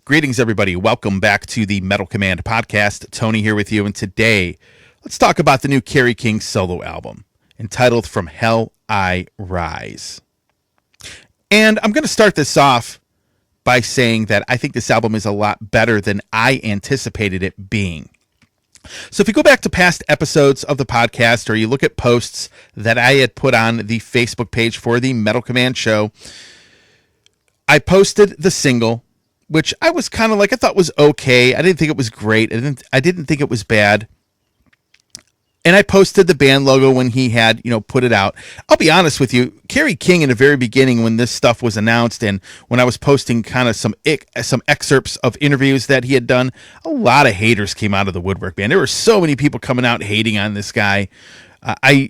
Greetings, everybody. Welcome back to the Metal Command podcast. Tony here with you, and today let's talk about the new Kerry King solo album entitled From Hell I Rise. And I'm going to start this off by saying that I think this album is a lot better than I anticipated it being. So if you go back to past episodes of the podcast, or you look at posts that I had put on the Facebook page for the Metal Command show, I posted the single, which I was kind of like, I thought was okay. I didn't think it was great. I didn't think it was bad. And I posted the band logo when he had, put it out. I'll be honest with you, Kerry King in the very beginning when this stuff was announced and when I was posting kind of some excerpts of interviews that he had done, a lot of haters came out of the woodwork, man. There were so many people coming out hating on this guy.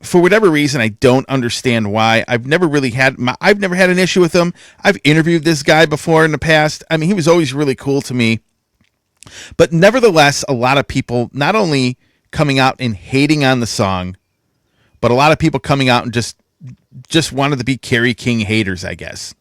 For whatever reason, I don't understand why. I've never had an issue with him. I've interviewed this guy before in the past. I mean, he was always really cool to me. But nevertheless, a lot of people not only coming out and hating on the song, but a lot of people coming out and just wanted to be Kerry King haters, I guess.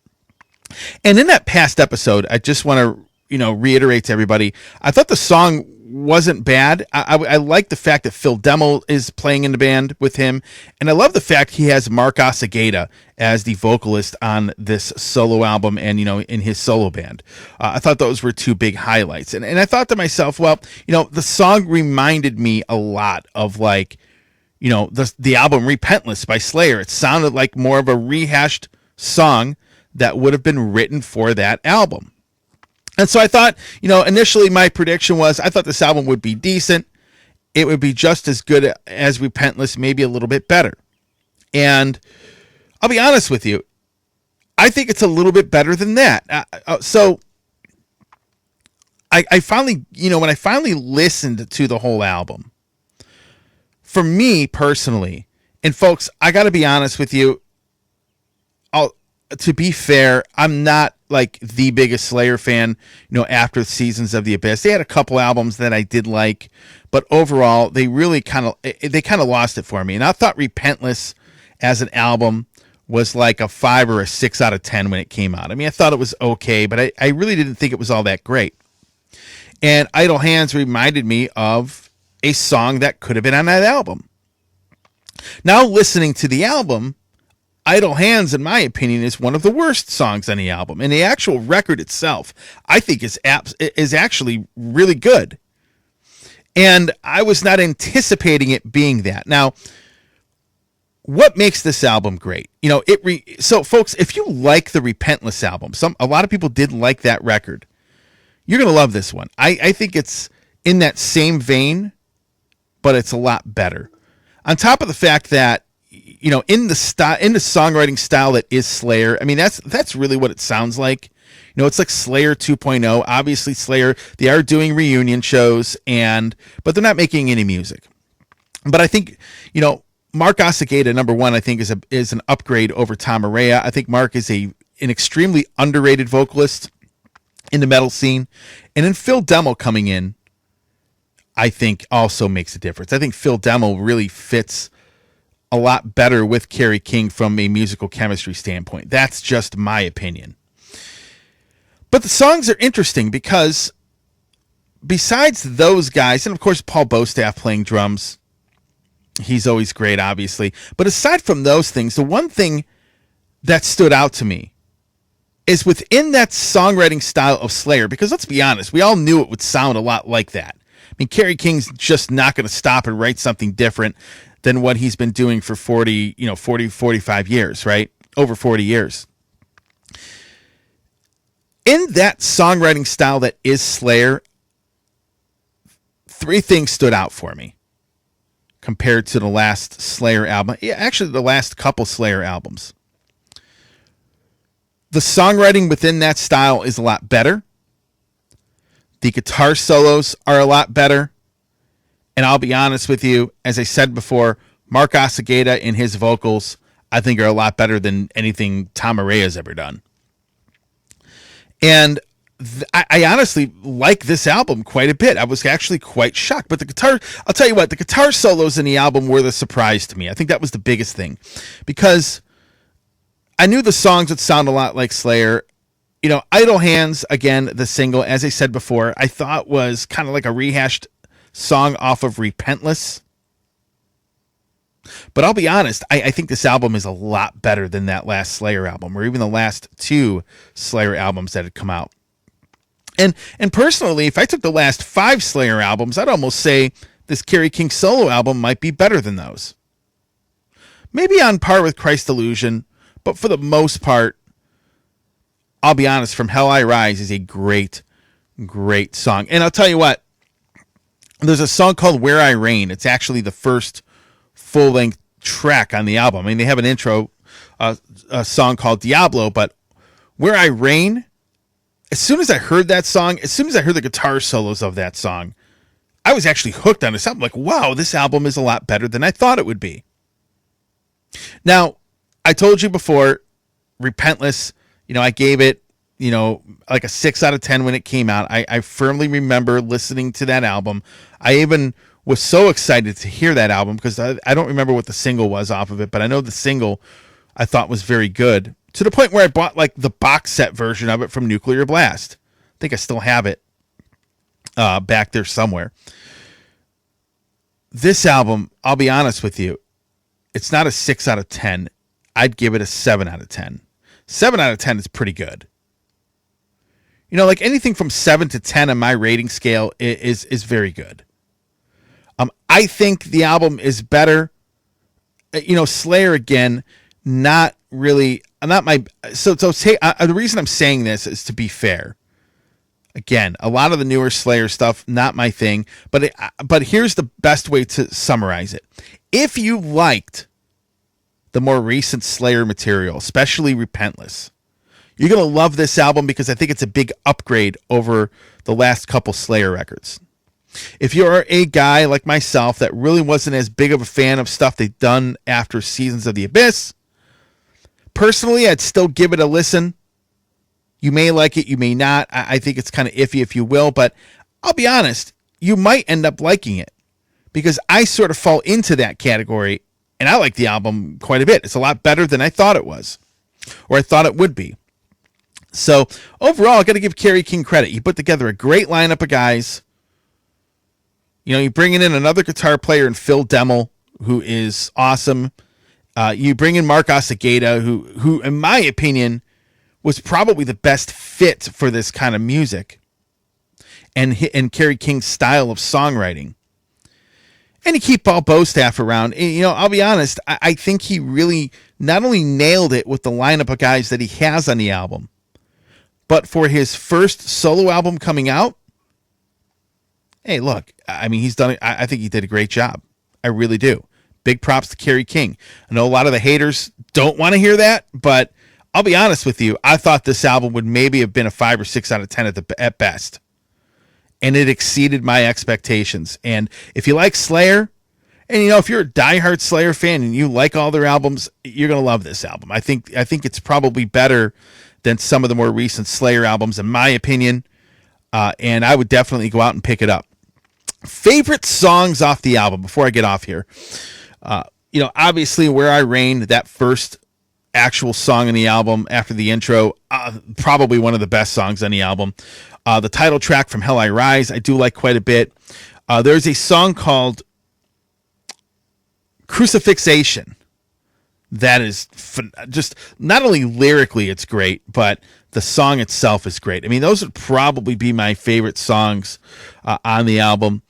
And in that past episode, I just want to, reiterate to everybody, I thought the song wasn't bad. I like the fact that Phil Demmel is playing in the band with him, and I love the fact he has Mark Osageda as the vocalist on this solo album and in his solo band. I thought those were two big highlights, and I thought to myself, well, the song reminded me a lot of the album Repentless by Slayer. It sounded like more of a rehashed song that would have been written for that album. And so I thought, initially my prediction was I thought this album would be decent. It would be just as good as Repentless, maybe a little bit better. And I'll be honest with you, I think it's a little bit better than that. So I finally, when I finally listened to the whole album, for me personally, and folks, I got to be honest with you, to be fair, I'm not like the biggest Slayer fan, after Seasons of the Abyss. They had a couple albums that I did like, but overall, they really kind of lost it for me. And I thought Repentless as an album was like a 5 or a 6 out of 10 when it came out. I mean, I thought it was okay, but I really didn't think it was all that great. And Idle Hands reminded me of a song that could have been on that album. Now, listening to the album, Idle Hands, in my opinion, is one of the worst songs on the album. And the actual record itself, I think, is actually really good. And I was not anticipating it being that. Now, what makes this album great? So, folks, if you like the Repentless album, a lot of people did like that record, you're going to love this one. I think it's in that same vein, but it's a lot better. On top of the fact that, in the songwriting style that is Slayer, I mean, that's really what it sounds like. It's like Slayer 2.0. Obviously, Slayer, they are doing reunion shows, but they're not making any music. But I think, Mark Osageda, number one, I think is an upgrade over Tom Araya. I think Mark is an extremely underrated vocalist in the metal scene. And then Phil Demmel coming in, I think also makes a difference. I think Phil Demmel really fits a lot better with Kerry King from a musical chemistry standpoint. That's just my opinion. But the songs are interesting because besides those guys, and of course Paul Bostaff playing drums, he's always great, obviously. But aside from those things, the one thing that stood out to me is within that songwriting style of Slayer, because let's be honest, we all knew it would sound a lot like that. I mean, Kerry King's just not going to stop and write something different than what he's been doing for 45 years, right? Over 40 years. In that songwriting style that is Slayer, 3 things stood out for me compared to the last Slayer album. Yeah, actually, the last couple Slayer albums. The songwriting within that style is a lot better. The guitar solos are a lot better. And I'll be honest with you, as I said before, Mark Osageda and his vocals, I think, are a lot better than anything Tom Araya has ever done. And I honestly like this album quite a bit. I was actually quite shocked. But I'll tell you what, the guitar solos in the album were the surprise to me. I think that was the biggest thing. Because I knew the songs would sound a lot like Slayer. Idle Hands, again, the single, as I said before, I thought was kind of like a rehashed song off of Repentless. But I'll be honest, I think this album is a lot better than that last Slayer album, or even the last two Slayer albums that had come out. And personally, if I took the last 5 Slayer albums, I'd almost say this Kerry King solo album might be better than those. Maybe on par with Christ Illusion, but for the most part, I'll be honest, From Hell I Rise is a great, great song. And I'll tell you what, there's a song called Where I Reign. It's actually the first full-length track on the album. I mean, they have an intro, a song called Diablo, but Where I Reign, as soon as I heard that song, as soon as I heard the guitar solos of that song, I was actually hooked on this album. Like, wow, this album is a lot better than I thought it would be. Now, I told you before, Repentless, I gave it, like a 6 out of 10 when it came out. I firmly remember listening to that album. I even was so excited to hear that album because I don't remember what the single was off of it, but I know the single I thought was very good, to the point where I bought like the box set version of it from Nuclear Blast. I think I still have it back there somewhere. This album, I'll be honest with you, it's not a 6 out of 10. I'd give it a 7 out of 10. 7 out of 10 is pretty good. Like anything from 7 to 10 on my rating scale is very good. I think the album is better. Slayer, again, not really, not my, the reason I'm saying this is to be fair. Again, a lot of the newer Slayer stuff, not my thing, but here's the best way to summarize it. If you liked the more recent Slayer material, especially Repentless, you're going to love this album because I think it's a big upgrade over the last couple Slayer records. If you're a guy like myself that really wasn't as big of a fan of stuff they've done after Seasons of the Abyss, personally, I'd still give it a listen. You may like it, you may not. I think it's kind of iffy, if you will, but I'll be honest, you might end up liking it because I sort of fall into that category, and I like the album quite a bit. It's a lot better than I thought it was, or I thought it would be. So overall, I got to give Kerry King credit. He put together a great lineup of guys. You bring in another guitar player in Phil Demmel, who is awesome. You bring in Mark Asagata, who, in my opinion, was probably the best fit for this kind of music and Kerry King's style of songwriting. And you keep Paul Bostaff around. And, I'll be honest, I think he really not only nailed it with the lineup of guys that he has on the album, but for his first solo album coming out, hey, look, I mean, he's done it. I think he did a great job. I really do. Big props to Kerry King. I know a lot of the haters don't want to hear that, but I'll be honest with you. I thought this album would maybe have been a 5 or 6 out of 10 at best. And it exceeded my expectations. And if you like Slayer, and if you're a diehard Slayer fan and you like all their albums, you're going to love this album. I think it's probably better than some of the more recent Slayer albums, in my opinion. And I would definitely go out and pick it up. Favorite songs off the album before I get off here. Obviously Where I Reign, that first actual song on the album after the intro, probably one of the best songs on the album. The title track, From Hell I Rise, I do like quite a bit. There's a song called Crucifixation that is just, not only lyrically it's great, but the song itself is great. I mean, those would probably be my favorite songs on the album.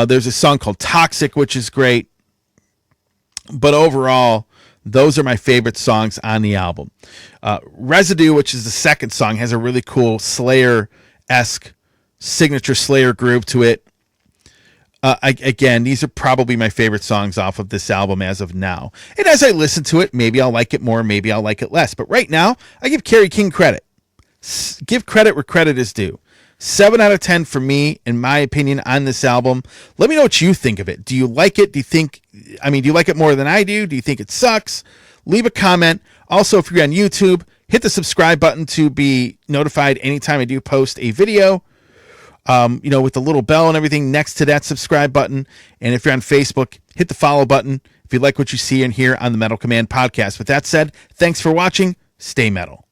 There's a song called Toxic, which is great. But overall, those are my favorite songs on the album. Residue, which is the second song, has a really cool Slayer-esque signature Slayer groove to it. Again, these are probably my favorite songs off of this album as of now. And as I listen to it, maybe I'll like it more, maybe I'll like it less. But right now, I give Kerry King credit. Give credit where credit is due. 7 out of 10 for me, in my opinion, on this album. Let me know what you think of it. Do you like it? Do you like it more than I do? Do you think it sucks? Leave a comment. Also, if you're on YouTube, hit the subscribe button to be notified anytime I do post a video. With the little bell and everything next to that subscribe button. And if you're on Facebook, hit the follow button if you like what you see and hear on the Metal Command podcast. With that said, thanks for watching. Stay metal.